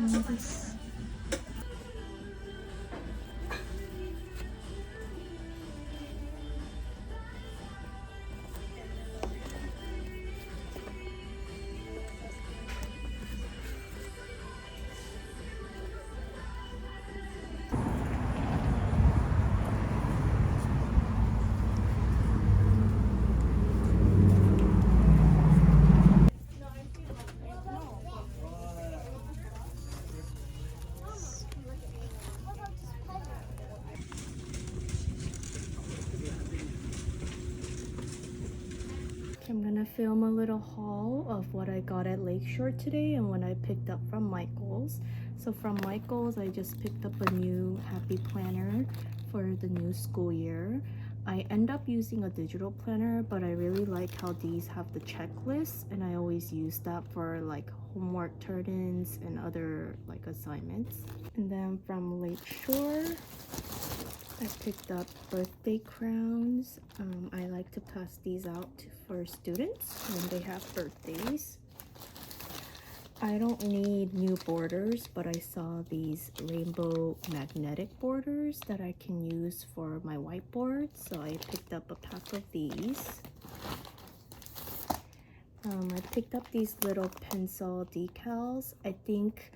this. I'm gonna film a little haul of what I got at Lakeshore today and what I picked up from Michael's. So from Michael's, I just picked up a new happy planner for the new school year. I end up using a digital planner, but I really like how these have the checklist, and I always use that for like homework turn-ins and other like assignments. And then from Lakeshore, I picked up birthday crowns. I like to pass these out for students when they have birthdays. I don't need new borders, but I saw these rainbow magnetic borders that I can use for my whiteboard, so I picked up a pack of these. I picked up these little pencil decals. I think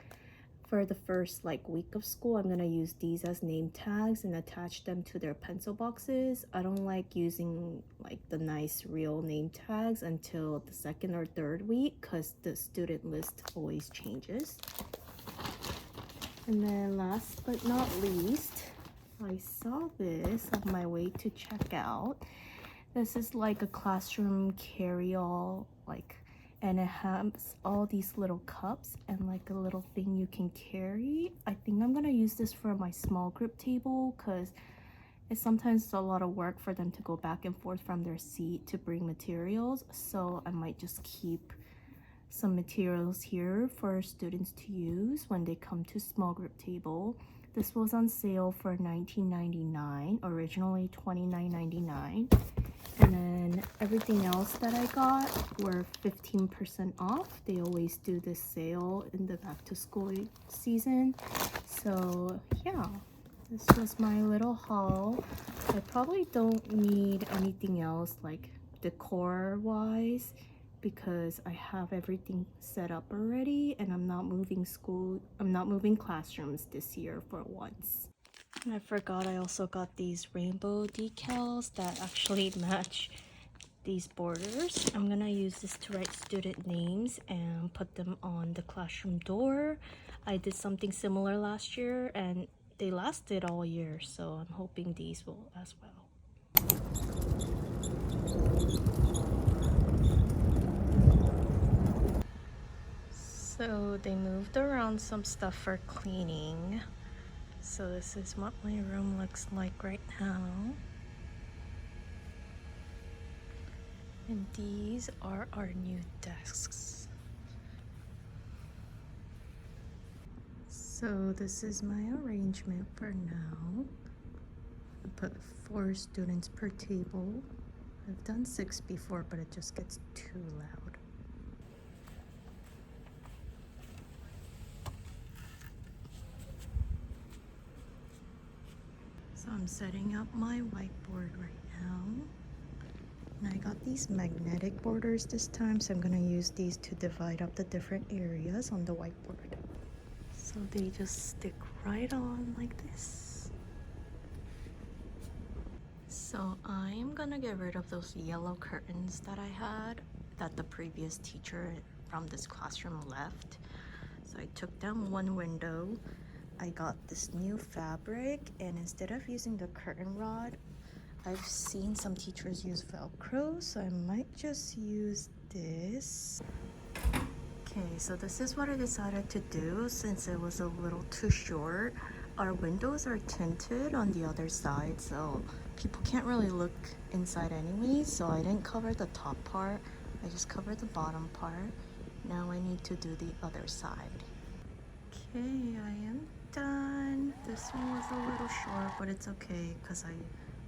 for the first week of school, I'm gonna use these as name tags and attach them to their pencil boxes. I don't like using the nice real name tags until the second or third week because the student list always changes. And then last but not least, I saw this on my way to check out. This is like a classroom carry-all, and it has all these little cups and a little thing you can carry. I think I'm gonna use this for my small group table because it's sometimes a lot of work for them to go back and forth from their seat to bring materials. So I might just keep some materials here for students to use when they come to small group table. This was on sale for $19.99, originally $29.99. And then everything else that I got were 15% off. They always do this sale in the back to school season. So yeah, this was my little haul. I probably don't need anything else decor wise because I have everything set up already, and I'm not moving classrooms this year for once. And I forgot I also got these rainbow decals that actually match these borders. I'm gonna use this to write student names and put them on the classroom door. I did something similar last year and they lasted all year, so I'm hoping these will as well. So they moved around some stuff for cleaning. So this is what my room looks like right now. And these are our new desks. So this is my arrangement for now. I put 4 students per table. I've done 6 before, but it just gets too loud. So I'm setting up my whiteboard right now. And I got these magnetic borders this time, so I'm gonna use these to divide up the different areas on the whiteboard. So they just stick right on like this. So I'm gonna get rid of those yellow curtains that I had that the previous teacher from this classroom left. So I took down one window. I got this new fabric, and instead of using the curtain rod, I've seen some teachers use Velcro, so I might just use this. Okay, so this is what I decided to do since it was a little too short. Our windows are tinted on the other side, so people can't really look inside anyway, so I didn't cover the top part. I just covered the bottom part. Now I need to do the other side. Okay, I am done. This one was a little short, but it's okay because I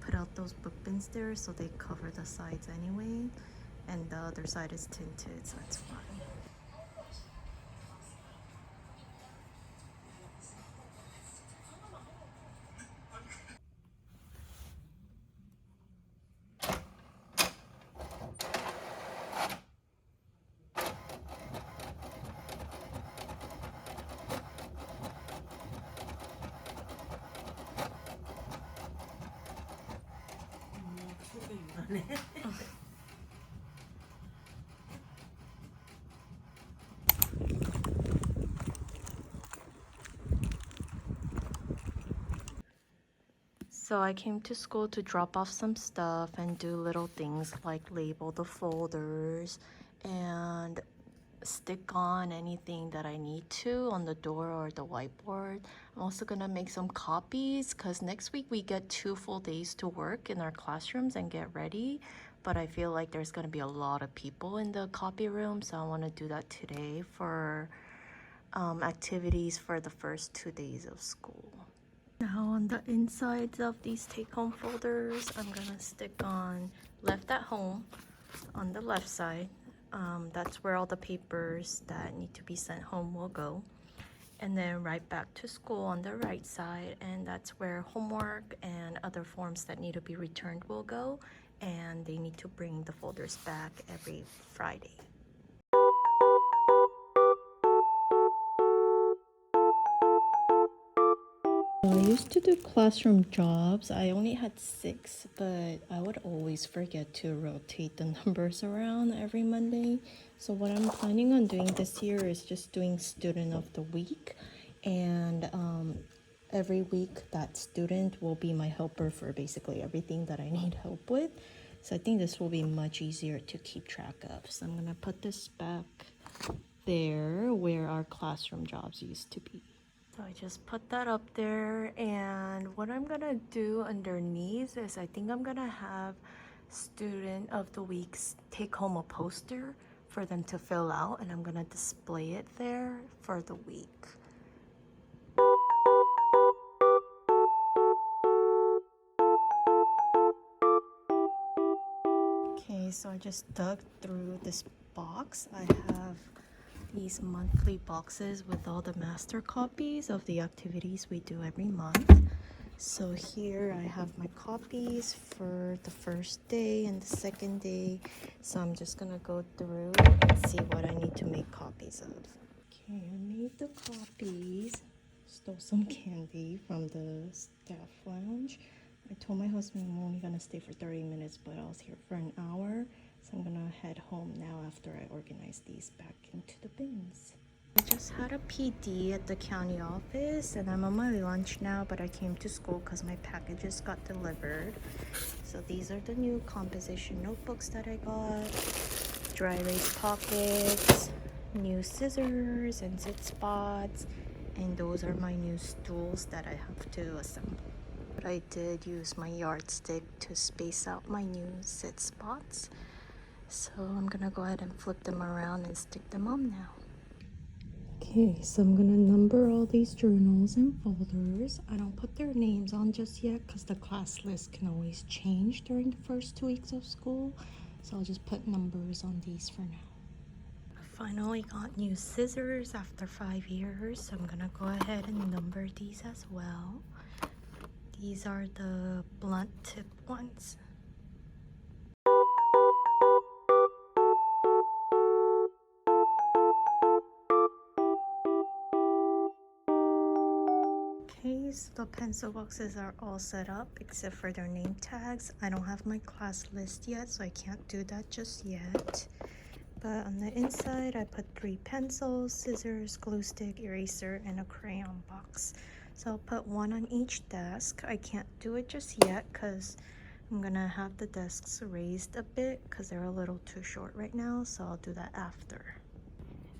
put out those book bins there so they cover the sides anyway, and the other side is tinted, so it's fine. 하네. So I came to school to drop off some stuff and do little things like label the folders and stick on anything that I need to on the door or the whiteboard. I'm also gonna make some copies because next week we get 2 full days to work in our classrooms and get ready. But I feel like there's gonna be a lot of people in the copy room, so I want to do that today for activities for the first 2 days of school. Now on the insides of these take-home folders, I'm gonna stick on left at home on the left side. That's where all the papers that need to be sent home will go. And then right back to school on the right side, and that's where homework and other forms that need to be returned will go. And they need to bring the folders back every Friday. I used to do classroom jobs. I only had 6, but I would always forget to rotate the numbers around every Monday. So what I'm planning on doing this year is just doing student of the week. And every week that student will be my helper for basically everything that I need help with. So I think this will be much easier to keep track of. So I'm gonna put this back there where our classroom jobs used to be. So I just put that up there, and what I'm gonna do underneath is I think I'm gonna have student of the weeks take home a poster for them to fill out, and I'm gonna display it there for the week. Okay, so I just dug through this box. I have these monthly boxes with all the master copies of the activities we do every month. So here I have my copies for the first day and the second day. So I'm just gonna go through and see what I need to make copies of. Okay, I made the copies. Stole some candy from the staff lounge. I told my husband I'm only gonna stay for 30 minutes, but I was here for an hour. So I'm gonna head home now after I organize these back into the bins. I just had a PD at the county office and I'm on my lunch now, but I came to school because my packages got delivered. So these are the new composition notebooks that I got, dry erase pockets, new scissors and zit spots, and those are my new stools that I have to assemble. But I did use my yardstick to space out my new zit spots. So I'm gonna go ahead and flip them around and stick them on now. Okay, so I'm gonna number all these journals and folders. I don't put their names on just yet because the class list can always change during the first 2 weeks of school. So I'll just put numbers on these for now. I finally got new scissors after 5 years, so I'm gonna go ahead and number these as well. These are the blunt tip ones. Okay, so the pencil boxes are all set up except for their name tags. I don't have my class list yet, so I can't do that just yet. But on the inside, I put 3 pencils, scissors, glue stick, eraser, and a crayon box. So I'll put 1 on each desk. I can't do it just yet because I'm gonna have the desks raised a bit because they're a little too short right now, so I'll do that after.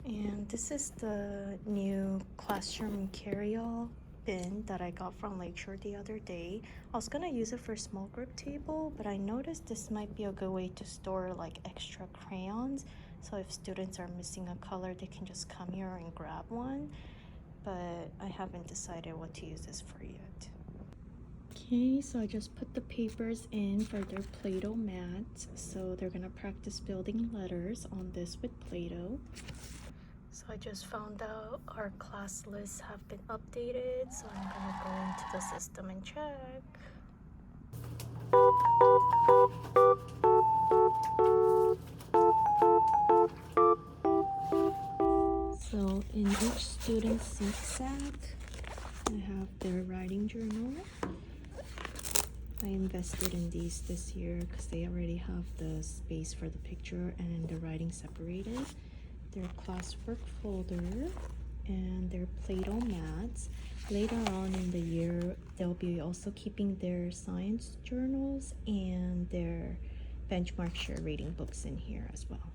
And this is the new classroom carry-all bin that I got from Lakeshore the other day. I was gonna use it for a small group table, but I noticed this might be a good way to store like extra crayons. So if students are missing a color, they can just come here and grab one. But I haven't decided what to use this for yet. Okay, so I just put the papers in for their Play-Doh mats. So they're gonna practice building letters on this with Play-Doh. So I just found out our class lists have been updated, so I'm gonna go into the system and check. So in each student's seat sack, I have their writing journal, I invested in these this year because they already have the space for the picture and the writing separated. They're classwork folder and they're Play-Doh mats. Later on in the year, they'll be also keeping their science journals and their benchmark share reading books in here as well.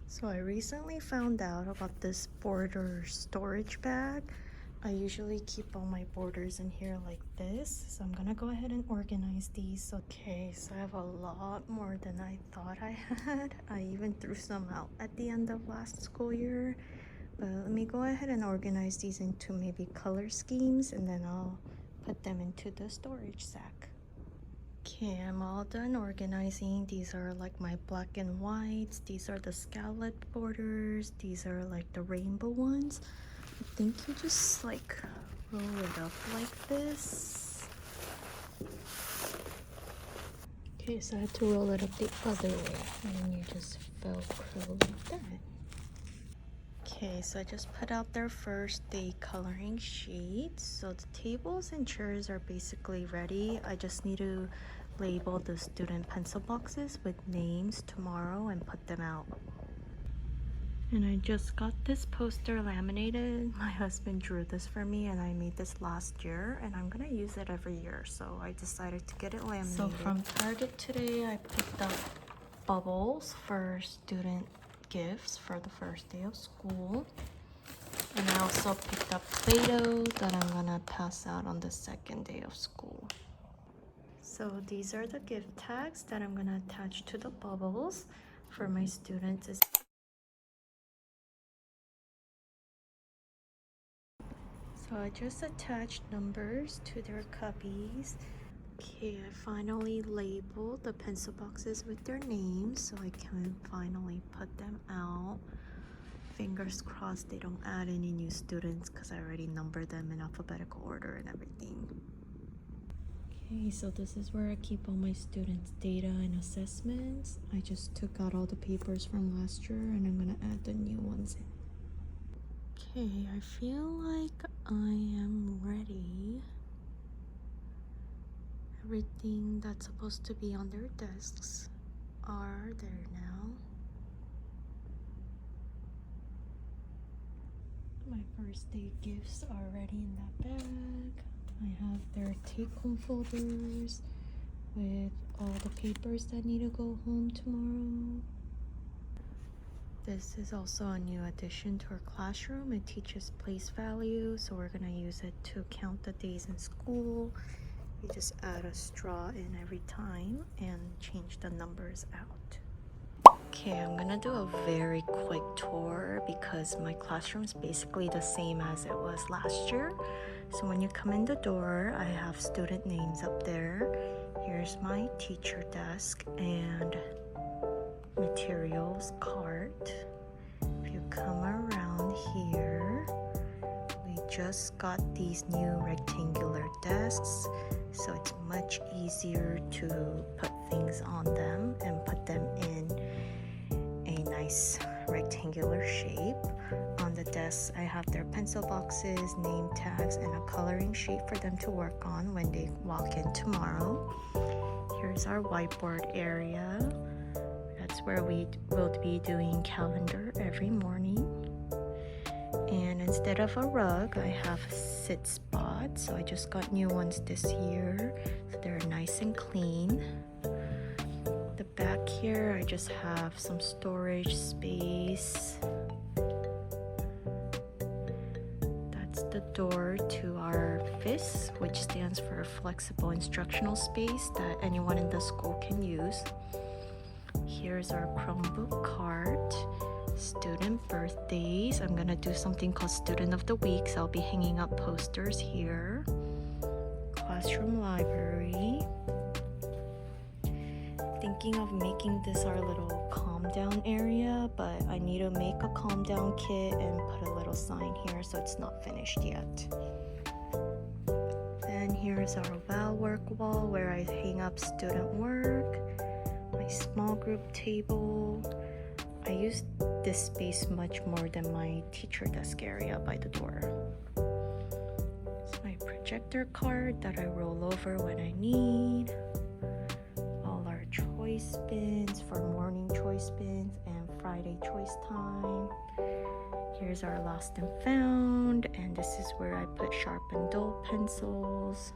So I recently found out about this border storage bag. I usually keep all my borders in here like this, so I'm gonna go ahead and organize these. Okay, so I have a lot more than I thought I had. I even threw some out at the end of last school year, but let me go ahead and organize these into maybe color schemes, and then I'll put them into the storage sack. Okay, I'm all done organizing. These are like my black and whites. These are the scallop borders. These are like the rainbow ones. I think you just like roll it up like this. Okay, so I had to roll it up the other way, and then you just Velcro like that. Okay, so I just put out there first the coloring sheets. So the tables and chairs are basically ready. I just need to label the student pencil boxes with names tomorrow and put them out. And I just got this poster laminated. My husband drew this for me and I made this last year and I'm gonna use it every year, so I decided to get it laminated. So from Target today I picked up bubbles for student gifts for the first day of school. And I also picked up Play-Doh that I'm gonna pass out on the second day of school. So these are the gift tags that I'm gonna attach to the bubbles for my students. So I just attached numbers to their cubbies. Okay, I finally labeled the pencil boxes with their names so I can finally put them out. Fingers crossed they don't add any new students because I already numbered them in alphabetical order and everything. Okay, so this is where I keep all my students' data and assessments. I just took out all the papers from last year and I'm gonna add the new ones in. Okay, I feel like I am ready. Everything that's supposed to be on their desks are there now. My first day gifts are already in that bag. I have their take-home folders with all the papers that need to go home tomorrow. This is also a new addition to our classroom. It teaches place value, so we're gonna use it to count the days in school. We just add a straw in every time and change the numbers out. Okay, I'm gonna do a very quick tour because my classroom is basically the same as it was last year. So when you come in the door, I have student names up there. Here's my teacher desk and materials cart. If you come around here, we just got these new rectangular desks, so it's much easier to put things on them and put them in a nice rectangular shape. On the desks, I have their pencil boxes, name tags, and a coloring sheet for them to work on when they walk in tomorrow. Here's our whiteboard area. That's where we will be doing calendar every morning. And instead of a rug, I have a sit spot. So I just got new ones this year. So they're nice and clean. The back here, I just have some storage space. That's the door to our FIS, which stands for Flexible Instructional Space that anyone in the school can use. Here's our Chromebook cart, student birthdays. I'm gonna do something called Student of the Week, so I'll be hanging up posters here. Classroom library. Thinking of making this our little calm down area, but I need to make a calm down kit and put a little sign here, so it's not finished yet. Then here's our WOW work wall where I hang up student work. My small group table. I use this space much more than my teacher desk area by the door. It's my projector card that I roll over when I need. All our choice bins for morning choice bins and Friday choice time. Here's our lost and found, and this is where I put sharp and dull pencils.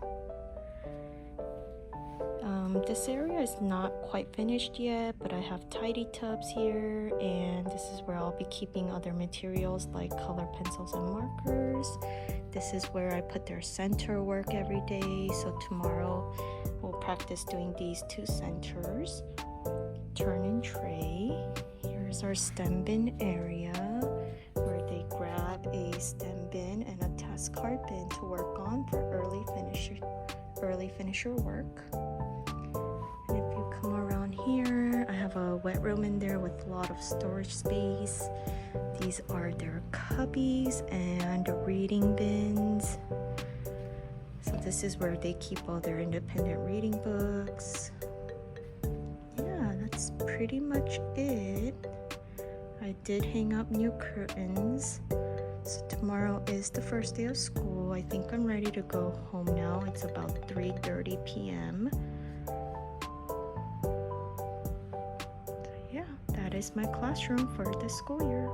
This area is not quite finished yet, but I have tidy tubs here, and this is where I'll be keeping other materials like color pencils and markers. This is where I put their center work every day, so tomorrow we'll practice doing these two centers. Turn and tray. Here's our STEM bin area where they grab a STEM bin and a test card bin to work on for early finisher work. And if you come around here, I have a wet room in there with a lot of storage space. These are their cubbies and reading bins. So this is where they keep all their independent reading books. Yeah, that's pretty much it. I did hang up new curtains. So tomorrow is the first day of school. I think I'm ready to go home now. It's about 3:30 p.m. So yeah, that is my classroom for this school year.